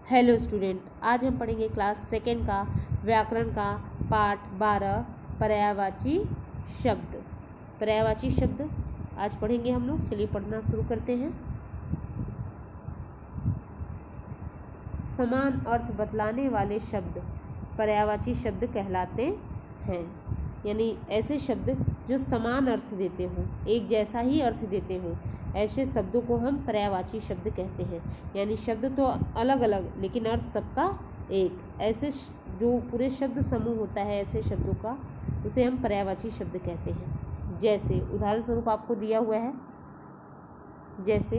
Hello student, आज हम पढ़ेंगे क्लास सेकेंड का व्याकरण का पाठ 12 पर्यायवाची शब्द। पर्यायवाची शब्द आज पढ़ेंगे हम लोग। चलिए पढ़ना शुरू करते हैं। समान अर्थ बतलाने वाले शब्द पर्यायवाची शब्द कहलाते हैं। यानी ऐसे शब्द जो समान अर्थ देते हों, एक जैसा ही अर्थ देते हों, ऐसे शब्दों को हम पर्यायवाची शब्द कहते हैं। यानी शब्द तो अलग अलग लेकिन अर्थ सबका एक। ऐसे जो पूरे शब्द समूह होता है ऐसे शब्दों का, उसे हम पर्यायवाची शब्द कहते हैं। जैसे उदाहरण स्वरूप आपको दिया हुआ है, जैसे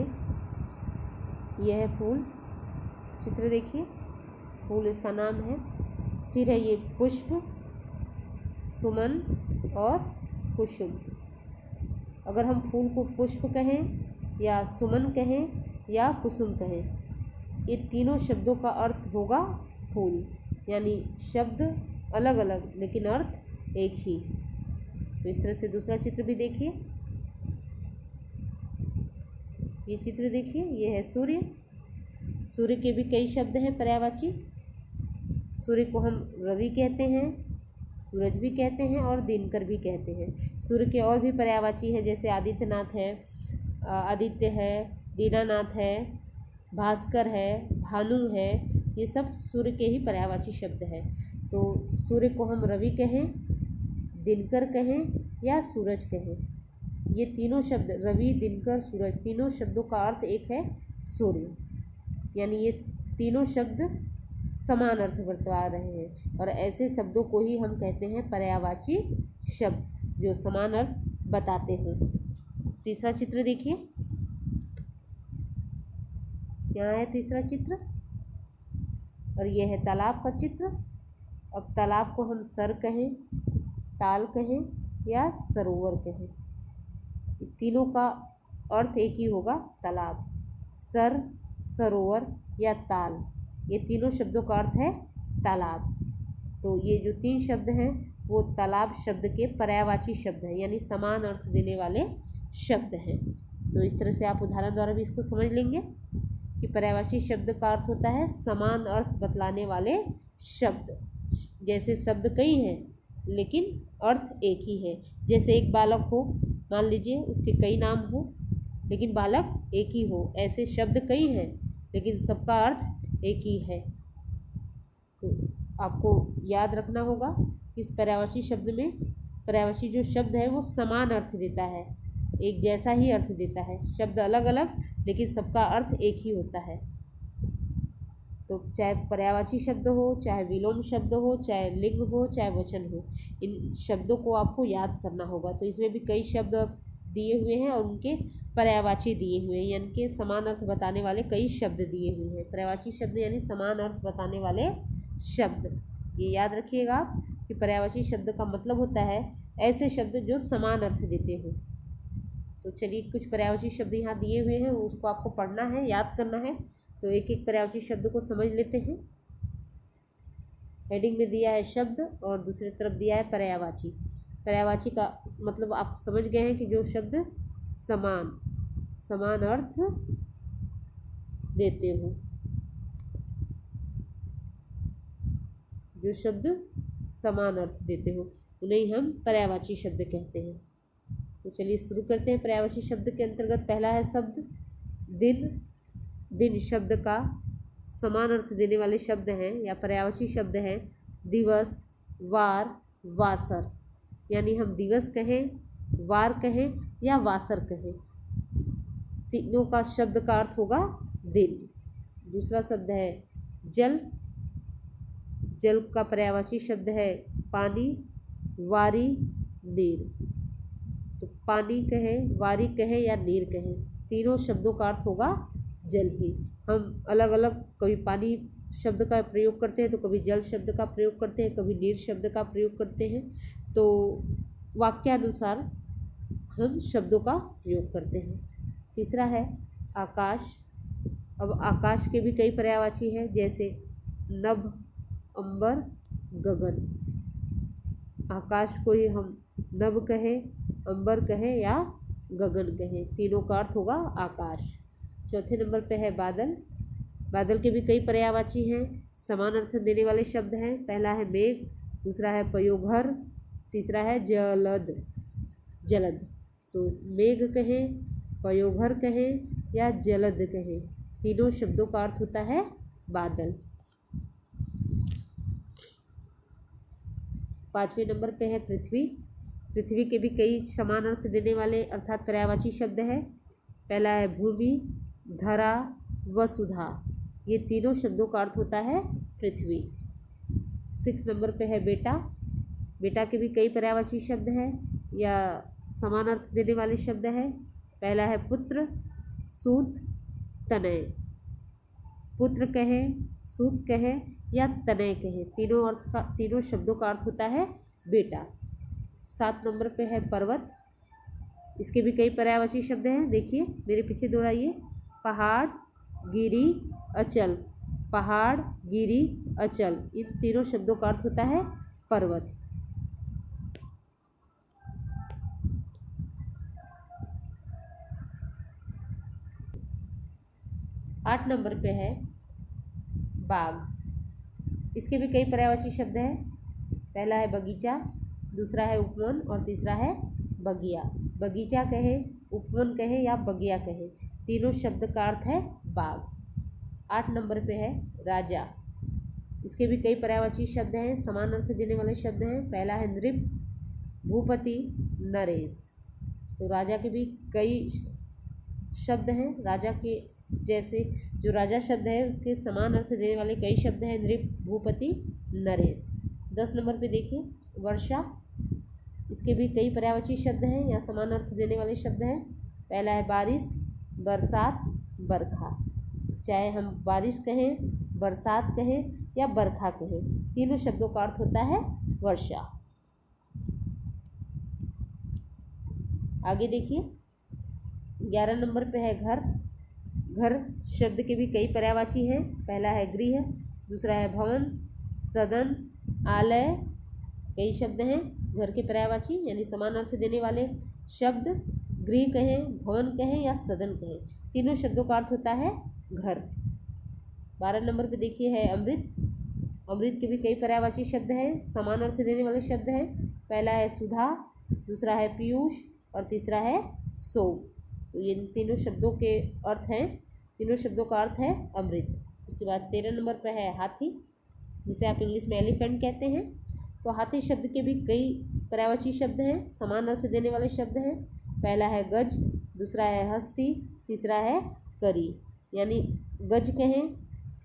यह है फूल, चित्र देखिए, फूल इसका नाम है। फिर है ये पुष्प, सुमन और कुसुम। अगर हम फूल को पुष्प कहें या सुमन कहें या कुसुम कहें, ये तीनों शब्दों का अर्थ होगा फूल। यानी शब्द अलग अलग लेकिन अर्थ एक ही। तो इस तरह से दूसरा चित्र भी देखिए, ये चित्र देखिए, ये है सूर्य। सूर्य के भी कई शब्द हैं पर्यायवाची। सूर्य को हम रवि कहते हैं, सूरज भी कहते हैं और दिनकर भी कहते हैं। सूर्य के और भी पर्यायवाची हैं, जैसे आदित्यनाथ है, आदित्य है, दीनानाथ है, भास्कर है, भानु है। ये सब सूर्य के ही पर्यायवाची शब्द हैं। तो सूर्य को हम रवि कहें, दिनकर कहें या सूरज कहें, ये तीनों शब्द रवि, दिनकर, सूरज, तीनों शब्दों का अर्थ एक है सूर्य। यानी ये तीनों शब्द समान अर्थ बतला रहे हैं और ऐसे शब्दों को ही हम कहते हैं पर्यायवाची शब्द, जो समान अर्थ बताते हैं। तीसरा चित्र देखिए, यहाँ है तीसरा चित्र और यह है तालाब का चित्र। अब तालाब को हम सर कहें, ताल कहें या सरोवर कहें, तीनों का अर्थ एक ही होगा तालाब। सर, सरोवर या ताल, ये तीनों शब्दों का अर्थ है तालाब। तो ये जो तीन शब्द हैं वो तालाब शब्द के पर्यायवाची शब्द हैं, यानी समान अर्थ देने वाले शब्द हैं। तो इस तरह से आप उदाहरण द्वारा भी इसको समझ लेंगे कि पर्यायवाची शब्द का अर्थ होता है समान अर्थ बतलाने वाले शब्द। जैसे शब्द कई हैं लेकिन अर्थ एक ही है। जैसे एक बालक हो, मान लीजिए उसके कई नाम हो लेकिन बालक एक ही हो, ऐसे शब्द कई हैं लेकिन सबका अर्थ एक ही है। तो आपको याद रखना होगा कि इस पर्यायवाची शब्द में, पर्यायवाची जो शब्द है वो समान अर्थ देता है, एक जैसा ही अर्थ देता है। शब्द अलग अलग लेकिन सबका अर्थ एक ही होता है। तो चाहे पर्यायवाची शब्द हो, चाहे विलोम शब्द हो, चाहे लिंग हो, चाहे वचन हो, इन शब्दों को आपको याद करना होगा। तो इसमें भी कई शब्द दिए हुए हैं और उनके पर्यायवाची दिए हुए हैं, यानी कि समान अर्थ बताने वाले कई शब्द दिए हुए हैं। पर्यायवाची शब्द यानी समान अर्थ बताने वाले शब्द। ये याद रखिएगा आप कि पर्यायवाची शब्द का मतलब होता है ऐसे शब्द जो समान अर्थ देते हो। तो चलिए कुछ पर्यायवाची शब्द यहाँ दिए हुए हैं, उसको आपको पढ़ना है, याद करना है। तो एक एक पर्यायवाची शब्द को समझ लेते हैं। हेडिंग में दिया है शब्द और दूसरी तरफ दिया है पर्यायवाची। पर्यायवाची का मतलब आप समझ गए हैं कि जो शब्द समान अर्थ देते हो, जो शब्द समान अर्थ देते हो उन्हें हम पर्यायवाची शब्द कहते हैं। तो चलिए शुरू करते हैं। पर्यायवाची शब्द के अंतर्गत पहला है शब्द दिन। दिन शब्द का समान अर्थ देने वाले शब्द हैं या पर्यायवाची शब्द हैं दिवस, वार, वासर। यानी हम दिवस कहें, वार कहें या वासर कहें, तीनों का शब्द का अर्थ होगा दिन। दूसरा शब्द है जल। जल का पर्यायवाची शब्द है पानी, वारी, नीर। तो पानी कहें, वारी कहें या नीर कहें, तीनों शब्दों का अर्थ होगा जल ही। हम अलग अलग कभी पानी शब्द का प्रयोग करते हैं तो कभी जल शब्द का प्रयोग करते हैं, कभी नीर शब्द का प्रयोग करते हैं। तो वाक्यानुसार हम शब्दों का प्रयोग करते हैं। तीसरा है आकाश। अब आकाश के भी कई पर्यायवाची हैं, जैसे नभ, अंबर, गगन। आकाश को ही हम नभ कहें, अंबर कहें या गगन कहें, तीनों का अर्थ होगा आकाश। चौथे नंबर पे है बादल। बादल के भी कई पर्यायवाची हैं, समान अर्थ देने वाले शब्द हैं। पहला है मेघ, दूसरा है पयोघर, तीसरा है जलद। जलद तो मेघ कहें, पयोघर कहें या जलद कहें, तीनों शब्दों का अर्थ होता है बादल। 5वें नंबर पे है पृथ्वी। पृथ्वी के भी कई समान अर्थ देने वाले अर्थात पर्यायवाची शब्द हैं। पहला है भूमि, धरा, वसुधा, ये तीनों शब्दों का अर्थ होता है पृथ्वी। 6 नंबर पे है बेटा। बेटा के भी कई पर्यायवाची शब्द हैं या समान अर्थ देने वाले शब्द हैं। पहला है पुत्र, सूत, तनय। पुत्र कहें, सूत कहें या तनय कहें, तीनों शब्दों का अर्थ होता है बेटा। 7 नंबर पे है पर्वत। इसके भी कई पर्यायवाची शब्द हैं, देखिए मेरे पीछे दोहराइए। पहाड़, गिरी, अचल। पहाड़, गिरी, अचल, इन तीनों शब्दों का अर्थ होता है पर्वत। आठ नंबर पे है बाग। इसके भी कई पर्यायवाची शब्द हैं। पहला है बगीचा, दूसरा है उपवन और तीसरा है बगिया। बगीचा कहें, उपवन कहें या बगिया कहें, तीनों शब्द का अर्थ है बाग। 8 नंबर पे है राजा। इसके भी कई पर्यायवाची शब्द हैं, समान अर्थ देने वाले शब्द हैं। पहला है नृप, भूपति, नरेश। तो राजा के भी कई शब्द हैं। राजा के जैसे जो राजा शब्द है उसके समान अर्थ देने वाले कई शब्द हैं, नृप, भूपति, नरेश। 10 नंबर पे देखिए वर्षा। इसके भी कई पर्यायवाची शब्द हैं या समान अर्थ देने वाले शब्द हैं। पहला है बारिश, बरसात, बरखा। चाहे हम बारिश कहें, बरसात कहें या बरखा कहें, तीनों शब्दों का अर्थ होता है वर्षा। आगे देखिए 11 नंबर पे है घर। घर शब्द के भी कई पर्यायवाची हैं। पहला है गृह, दूसरा है भवन, सदन, आलय, कई शब्द हैं घर के पर्यायवाची यानी समान अर्थ देने वाले शब्द। गृह कहें, भवन कहें या सदन कहें, तीनों शब्दों का अर्थ होता है घर। 12 नंबर पे देखिए है अमृत। अमृत के भी कई पर्यायवाची शब्द हैं, समान अर्थ देने वाले शब्द हैं। पहला है सुधा, दूसरा है पीयूष और तीसरा है सोम। तो ये तीनों शब्दों के अर्थ हैं, तीनों शब्दों का अर्थ है अमृत। उसके बाद 13 नंबर पर है हाथी, जिसे आप इंग्लिश में एलिफेंट कहते हैं। तो हाथी शब्द के भी कई पर्यायवाची शब्द हैं, समान अर्थ देने वाले शब्द हैं। पहला है गज, दूसरा है हस्ती, तीसरा है करी। यानी गज कहें,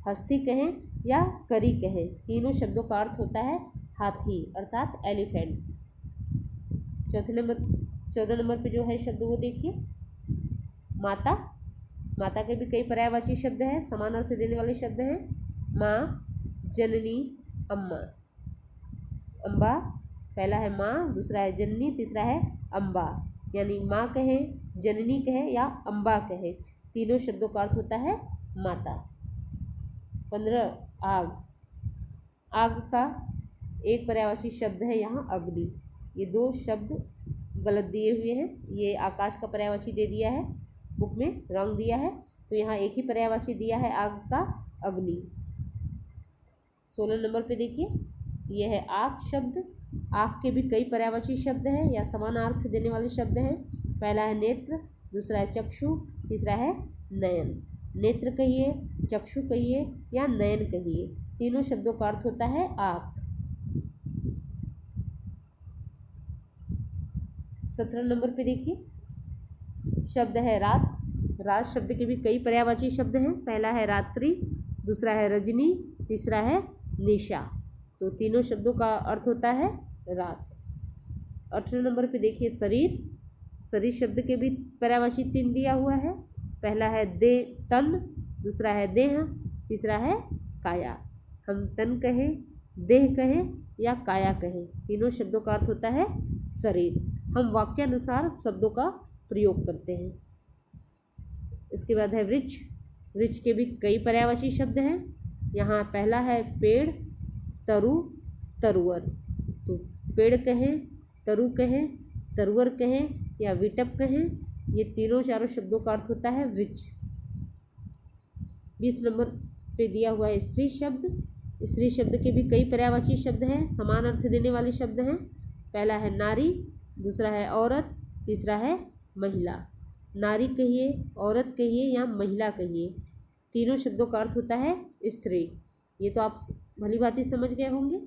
हस्ती कहें या करी कहें, तीनों शब्दों का अर्थ होता है हाथी अर्थात एलिफेंट। 14 नंबर पे जो है शब्द वो देखिए माता। माता के भी कई पर्यायवाची शब्द हैं, समान अर्थ देने वाले शब्द हैं। माँ, जननी, अम्मा। अम्बा, पहला है माँ, दूसरा है जननी, तीसरा है अम्बा। यानी माँ कहें, जननी कहें या अम्बा कहें, तीनों शब्दों का अर्थ होता है माता। 15 आग। आग का एक पर्यायवाची शब्द है यहाँ अग्नि। ये 2 शब्द गलत दिए हुए हैं, ये आकाश का पर्यायवाची दे दिया है, बुक में रंग दिया है, तो यहाँ एक ही पर्यायवाची दिया है आग का, अग्नि। 16 नंबर पे देखिए ये है आँख शब्द। आँख के भी कई पर्यायवाची शब्द हैं या समान अर्थ देने वाले शब्द हैं। पहला है नेत्र, दूसरा है चक्षु, तीसरा है नयन। नेत्र कहिए, चक्षु कहिए या नयन कहिए, तीनों शब्दों का अर्थ होता है आँख। 17 नंबर पे देखिए शब्द है रात। रात शब्द के भी कई पर्यायवाची शब्द हैं। पहला है रात्रि, दूसरा है रजनी, तीसरा है निशा। तो तीनों शब्दों का अर्थ होता है रात। 18 नंबर पे देखिए शरीर। शरीर शब्द के भी पर्यायवाची 3 दिया हुआ है। पहला है तन, दूसरा है देह, तीसरा है काया। हम तन कहें, देह कहें या काया कहें, तीनों शब्दों का अर्थ होता है शरीर। हम वाक्यानुसार शब्दों का प्रयोग करते हैं। इसके बाद है वृक्ष। वृक्ष के भी कई पर्यायवाची शब्द हैं। यहाँ पहला है पेड़, तरु, तरुवर। तो पेड़ कहें, तरु कहें, तरुवर कहें या विटप कहें, ये तीनों चारों शब्दों का अर्थ होता है वृक्ष। 20 नंबर पे दिया हुआ है स्त्री शब्द। स्त्री शब्द के भी कई पर्यायवाची शब्द हैं, समान अर्थ देने वाले शब्द हैं। पहला है नारी, दूसरा है औरत, तीसरा है महिला। नारी कहिए, औरत कहिए या महिला कहिए, तीनों शब्दों का अर्थ होता है स्त्री। ये तो आप भली भांति समझ गए होंगे।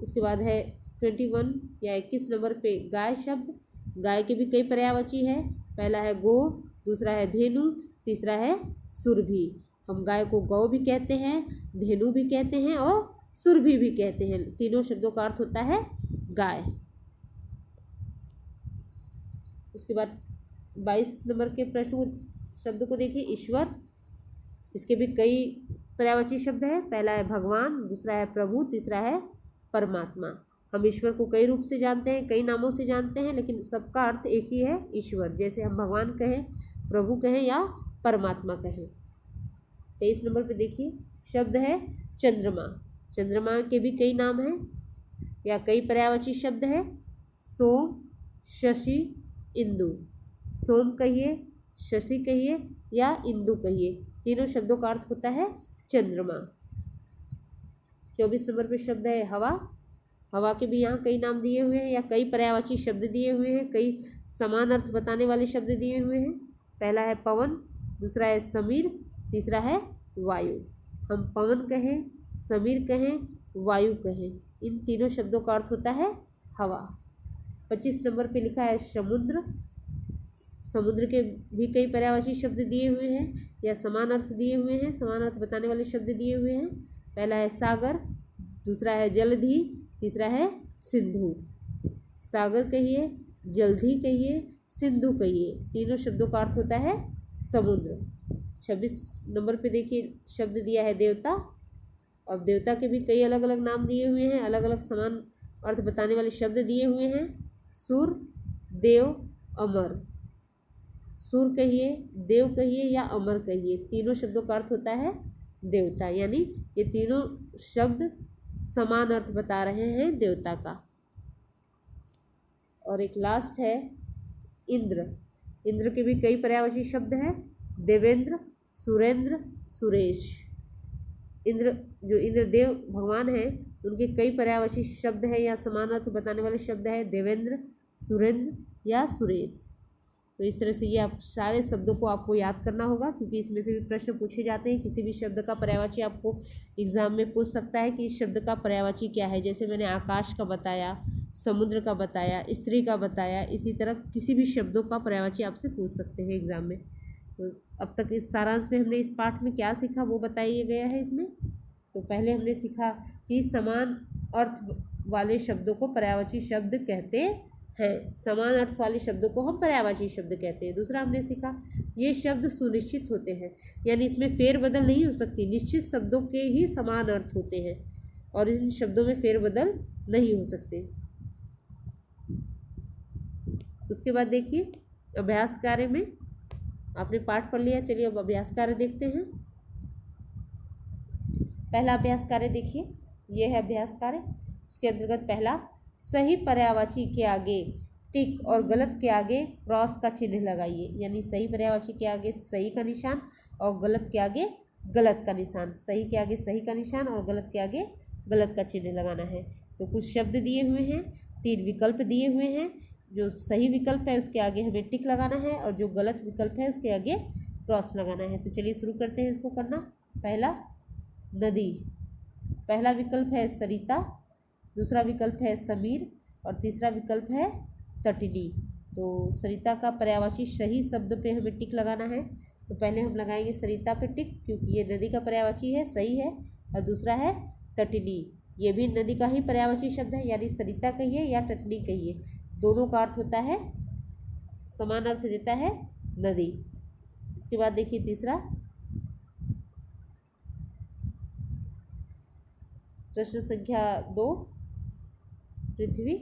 उसके बाद है 21 या 21 नंबर पे गाय शब्द। गाय के भी कई पर्यायवाची है। पहला है गो, दूसरा है धेनु, तीसरा है सुरभि। हम गाय को गौ भी कहते हैं, धेनु भी कहते हैं और सुरभि भी कहते हैं। तीनों शब्दों का अर्थ होता है गाय। उसके बाद 22 नंबर के प्रश्न शब्द को देखिए, ईश्वर। इसके भी कई पर्यायवाची शब्द है। पहला है भगवान, दूसरा है प्रभु, तीसरा है परमात्मा। हम ईश्वर को कई रूप से जानते हैं, कई नामों से जानते हैं, लेकिन सबका अर्थ एक ही है, ईश्वर। जैसे हम भगवान कहें, प्रभु कहें या परमात्मा कहें। 23 नंबर पे देखिए शब्द है चंद्रमा। चंद्रमा के भी कई नाम हैं या कई पर्यायवाची शब्द है। सोम, शशि, इंदु। सोम कहिए, शशि कहिए या इंदु कहिए, तीनों शब्दों का अर्थ होता है चंद्रमा। 24 नंबर पे शब्द है हवा। हवा के भी यहाँ कई नाम दिए हुए हैं या कई पर्यायवाची शब्द दिए हुए हैं, कई समान अर्थ बताने वाले शब्द दिए हुए हैं। पहला है पवन, दूसरा है समीर, तीसरा है वायु। हम पवन कहें, समीर कहें, वायु कहें, इन तीनों शब्दों का अर्थ होता है हवा। 25 नंबर पे लिखा है समुद्र। समुद्र के भी कई पर्यायवाची शब्द दिए हुए हैं या समान अर्थ दिए हुए हैं, समान अर्थ बताने वाले शब्द दिए हुए हैं। पहला है सागर, दूसरा है जलधि, तीसरा है सिंधु। सागर कहिए, जलधि कहिए, सिंधु कहिए, तीनों शब्दों का अर्थ होता है समुद्र। 26 नंबर पे देखिए शब्द दिया है देवता। अब देवता के भी कई अलग अलग नाम दिए हुए हैं, अलग अलग समान अर्थ बताने वाले शब्द दिए हुए हैं। सुर, देव, अमर। सुर कहिए, देव कहिए या अमर कहिए, तीनों शब्दों का अर्थ होता है देवता। यानी ये तीनों शब्द समान अर्थ बता रहे हैं देवता का। और एक लास्ट है इंद्र। इंद्र के भी कई पर्यायवाची शब्द हैं। देवेंद्र, सुरेंद्र, सुरेश। इंद्र जो इंद्रदेव भगवान हैं उनके कई पर्यायवाची शब्द हैं या समान अर्थ बताने वाले शब्द हैं, देवेंद्र, सुरेंद्र या सुरेश। तो इस तरह से ये आप सारे शब्दों को आपको याद करना होगा, क्योंकि इसमें से भी प्रश्न पूछे जाते हैं। किसी भी शब्द का पर्यायवाची आपको एग्जाम में पूछ सकता है कि इस शब्द का पर्यायवाची क्या है। जैसे मैंने आकाश का बताया, समुद्र का बताया, स्त्री का बताया, इसी तरह किसी भी शब्दों का पर्यायवाची आपसे पूछ सकते हैं एग्जाम में। तो अब तक इस सारांश में हमने इस पाठ में क्या सीखा वो बताया गया है इसमें। तो पहले हमने सीखा कि समान अर्थ वाले शब्दों को पर्यायवाची शब्द कहते हैं, समान अर्थ वाले शब्दों को हम पर्यायवाची शब्द कहते हैं। दूसरा हमने सीखा ये शब्द सुनिश्चित होते हैं, यानी इसमें फेरबदल नहीं हो सकती, निश्चित शब्दों के ही समान अर्थ होते हैं और इन शब्दों में फेरबदल नहीं हो सकते। उसके बाद देखिए अभ्यास कार्य में आपने पाठ पढ़ लिया, चलिए अब अभ्यास कार्य देखते हैं। पहला अभ्यास कार्य देखिए, ये है अभ्यास कार्य। उसके अंतर्गत पहला, सही पर्यायवाची के आगे टिक और गलत के आगे क्रॉस का चिन्ह लगाइए। यानी सही पर्यायवाची के आगे सही का निशान और गलत के आगे गलत का निशान। सही के आगे सही का निशान और गलत के आगे गलत का चिन्ह लगाना है। तो कुछ शब्द दिए हुए हैं, 3 विकल्प दिए हुए हैं। जो सही विकल्प है उसके आगे हमें टिक लगाना है और जो गलत विकल्प है उसके आगे क्रॉस लगाना है। तो चलिए शुरू करते हैं इसको करना। पहला नदी, पहला विकल्प है सरिता, दूसरा विकल्प है समीर और तीसरा विकल्प है तटिनी। तो सरिता का पर्यायवाची सही शब्द पे हमें टिक लगाना है। तो पहले हम लगाएंगे सरिता पे टिक, क्योंकि ये नदी का पर्यायवाची है, सही है। और दूसरा है तटिनी, ये भी नदी का ही पर्यायवाची शब्द है, यानी सरिता कहिए या तटिनी कहिए, दोनों का अर्थ होता है, समान अर्थ देता है नदी। इसके बाद देखिए तीसरा प्रश्न संख्या 2, पृथ्वी।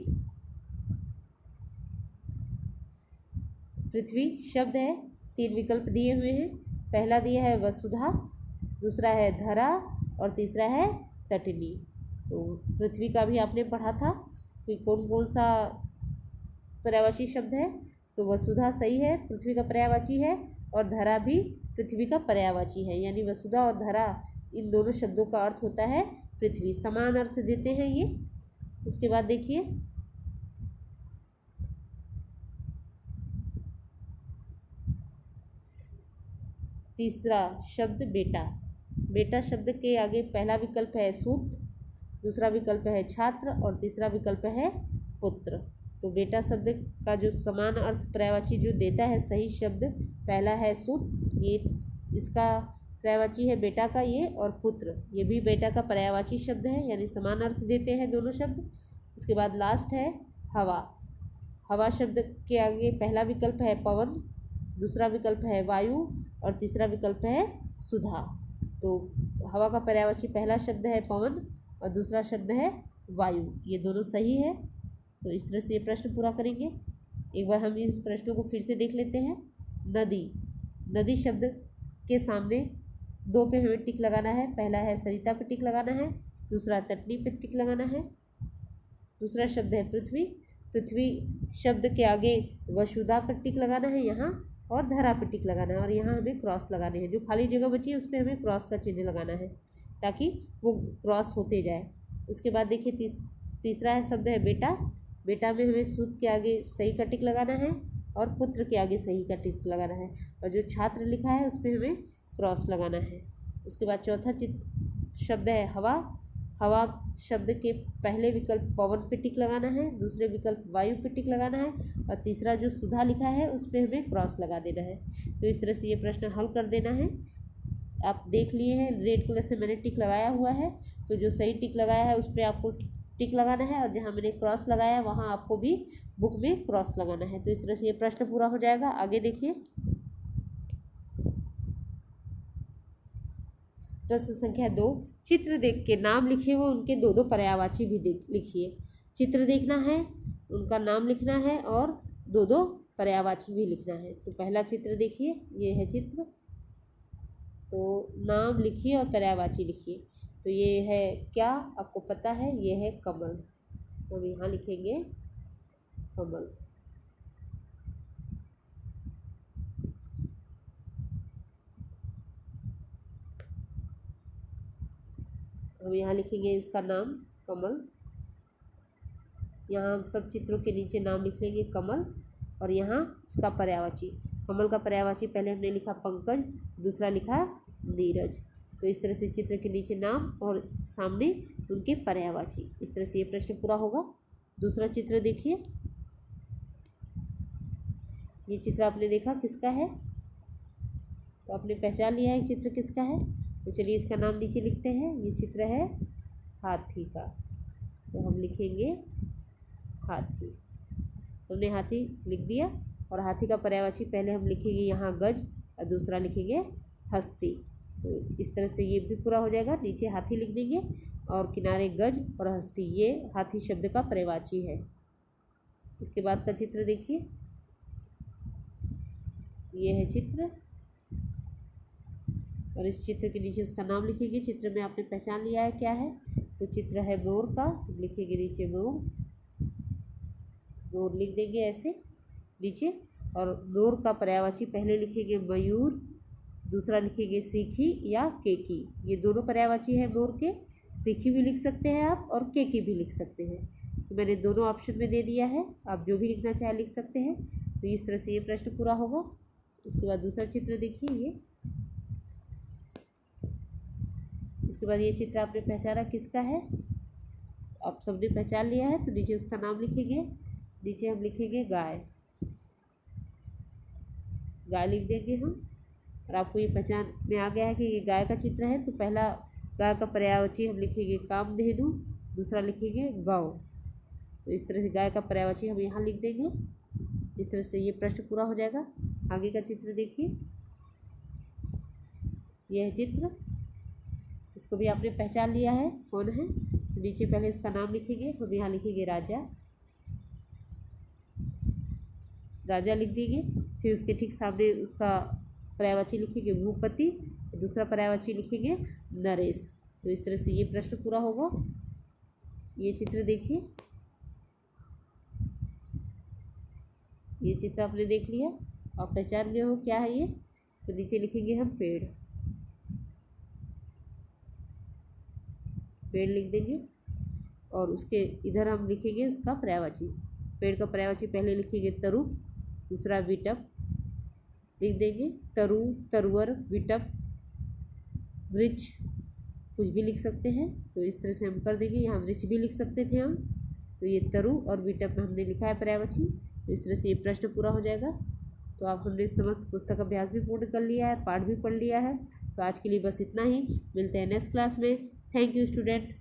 पृथ्वी शब्द है, 3 विकल्प दिए हुए हैं। पहला दिया है वसुधा, दूसरा है धरा और तीसरा है तटिनी। तो पृथ्वी का भी आपने पढ़ा था कि कौन कौन सा पर्यायवाची शब्द है। तो वसुधा सही है, पृथ्वी का पर्यायवाची है, और धरा भी पृथ्वी का पर्यायवाची है, यानी वसुधा और धरा इन दोनों शब्दों का अर्थ होता है पृथ्वी, समान अर्थ देते हैं ये। उसके बाद देखिए तीसरा शब्द बेटा। बेटा शब्द के आगे पहला विकल्प है सूत, दूसरा विकल्प है छात्र और तीसरा विकल्प है पुत्र। तो बेटा शब्द का जो समान अर्थ पर्यायवाची जो देता है सही शब्द पहला है सूत, ये इसका पर्यायवाची है बेटा का ये, और पुत्र ये भी बेटा का पर्यायवाची शब्द है, यानी समान अर्थ देते हैं दोनों शब्द। उसके बाद लास्ट है हवा। हवा शब्द के आगे पहला विकल्प है पवन, दूसरा विकल्प है वायु और तीसरा विकल्प है सुधा। तो हवा का पर्यायवाची पहला शब्द है पवन और दूसरा शब्द है वायु, ये दोनों सही है। तो इस तरह से ये प्रश्न पूरा करेंगे। एक बार हम इन प्रश्नों को फिर से देख लेते हैं। नदी, नदी शब्द के सामने दो पे हमें टिक लगाना है। पहला है सरिता पे टिक लगाना है, दूसरा तटनी पे टिक लगाना है। दूसरा शब्द है पृथ्वी, पृथ्वी शब्द के आगे वसुधा पर टिक लगाना है यहाँ, और धरा पे टिक लगाना है, और यहाँ हमें क्रॉस लगाने हैं। जो खाली जगह बची है उस पर हमें क्रॉस का चिन्ह लगाना है ताकि वो क्रॉस होते जाए। उसके बाद देखिए तीसरा है शब्द है बेटा। बेटा में हमें सूत के आगे सही का टिक लगाना है और पुत्र के आगे सही का टिक लगाना है, और जो छात्र लिखा है उस पर हमें क्रॉस लगाना है। उसके बाद चौथा शब्द है हवा। हवा शब्द के पहले विकल्प पवन पे टिक लगाना है, दूसरे विकल्प वायु पे टिक लगाना है, और तीसरा जो सुधा लिखा है उस पर हमें क्रॉस लगा देना है। तो इस तरह से ये प्रश्न हल कर देना है। आप देख लिए हैं रेड कलर से मैंने टिक लगाया हुआ है, तो जो सही टिक लगाया है उस पर आपको टिक लगाना है, और जहाँ मैंने क्रॉस लगाया है वहाँ आपको भी बुक में क्रॉस लगाना है। तो इस तरह से ये प्रश्न पूरा हो जाएगा। आगे देखिए प्रश्न संख्या 2, चित्र देख के नाम लिखे हुए उनके दो दो पर्यायवाची भी लिखिए। चित्र देखना है, उनका नाम लिखना है और दो दो पर्यायवाची भी लिखना है। तो पहला चित्र देखिए, ये है चित्र, तो नाम लिखिए और पर्यायवाची लिखिए। तो ये है क्या, आपको पता है, ये है कमल। तो हम यहाँ लिखेंगे कमल। हम यहाँ लिखेंगे इसका नाम कमल। यहाँ हम सब चित्रों के नीचे नाम लिख लेंगे कमल, और यहाँ इसका पर्यायवाची। कमल का पर्यायवाची पहले हमने लिखा पंकज, दूसरा लिखा नीरज। तो इस तरह से चित्र के नीचे नाम और सामने उनके पर्यायवाची। इस तरह से ये प्रश्न पूरा होगा। दूसरा चित्र देखिए, ये चित्र आपने देखा किसका है, तो आपने पहचान लिया है चित्र किसका है। तो चलिए इसका नाम नीचे लिखते हैं। ये चित्र है हाथी का, तो हम लिखेंगे हाथी। हमने हाथी लिख दिया, और हाथी का पर्यायवाची पहले हम लिखेंगे यहाँ गज और दूसरा लिखेंगे हस्ती। तो इस तरह से ये भी पूरा हो जाएगा। नीचे हाथी लिख देंगे और किनारे गज और हस्ती, ये हाथी शब्द का पर्यायवाची है। इसके बाद का चित्र देखिए, ये है चित्र, और इस चित्र के नीचे उसका नाम लिखेंगे। चित्र में आपने पहचान लिया है क्या है, तो चित्र है मोर का, लिखेंगे नीचे मोर। मोर लिख देंगे ऐसे नीचे, और मोर का पर्यायवाची पहले लिखेंगे मयूर, दूसरा लिखेंगे सीखी या केकी। ये दोनों पर्यायवाची है मोर के। सीखी भी लिख सकते हैं आप और केकी भी लिख सकते हैं। तो मैंने दोनों ऑप्शन में दे दिया है, आप जो भी लिखना चाहे लिख सकते हैं। तो इस तरह से ये प्रश्न पूरा होगा। उसके बाद दूसरा चित्र देखिए, ये उसके बाद ये चित्र आपने पहचाना किसका है, आप सबने पहचान लिया है। तो नीचे उसका नाम लिखेंगे, नीचे हम लिखेंगे गाय। गाय लिख देंगे हम, और आपको ये पहचान में आ गया है कि ये गाय का चित्र है। तो पहला गाय का पर्यायवाची हम लिखेंगे कामधेनु, दूसरा लिखेंगे गौ। तो इस तरह से गाय का पर्यायवाची हम यहाँ लिख देंगे। इस तरह से ये प्रश्न पूरा हो जाएगा। आगे का चित्र देखिए, यह है चित्र, इसको भी आपने पहचान लिया है कौन है। तो नीचे पहले उसका नाम लिखेंगे, हम यहाँ लिखेंगे राजा। राजा लिख देंगे, फिर उसके ठीक सामने उसका पर्यायवाची लिखेंगे भूपति, दूसरा पर्यायवाची लिखेंगे नरेश। तो इस तरह से ये प्रश्न पूरा होगा। ये चित्र देखिए, ये चित्र आपने देख लिया, आप पहचान गए हो क्या है ये। तो नीचे लिखेंगे हम पेड़, पेड़ लिख देंगे। और उसके इधर हम लिखेंगे उसका पर्यायवाची। पेड़ का पर्यायवाची पहले लिखेंगे तरु, दूसरा विटप लिख देंगे। तरु, तरुवर, विटप, वृक्ष, कुछ भी लिख सकते हैं। तो इस तरह से हम कर देंगे। यहाँ वृक्ष भी लिख सकते थे हम, तो ये तरु और विटप में हमने लिखा है पर्यायवाची। तो इस तरह से ये प्रश्न पूरा हो जाएगा। तो आप हमने समस्त पुस्तक अभ्यास भी पूर्ण कर लिया है, पाठ भी पढ़ लिया है। तो आज के लिए बस इतना ही, मिलते हैं नेक्स्ट क्लास में। Thank you student.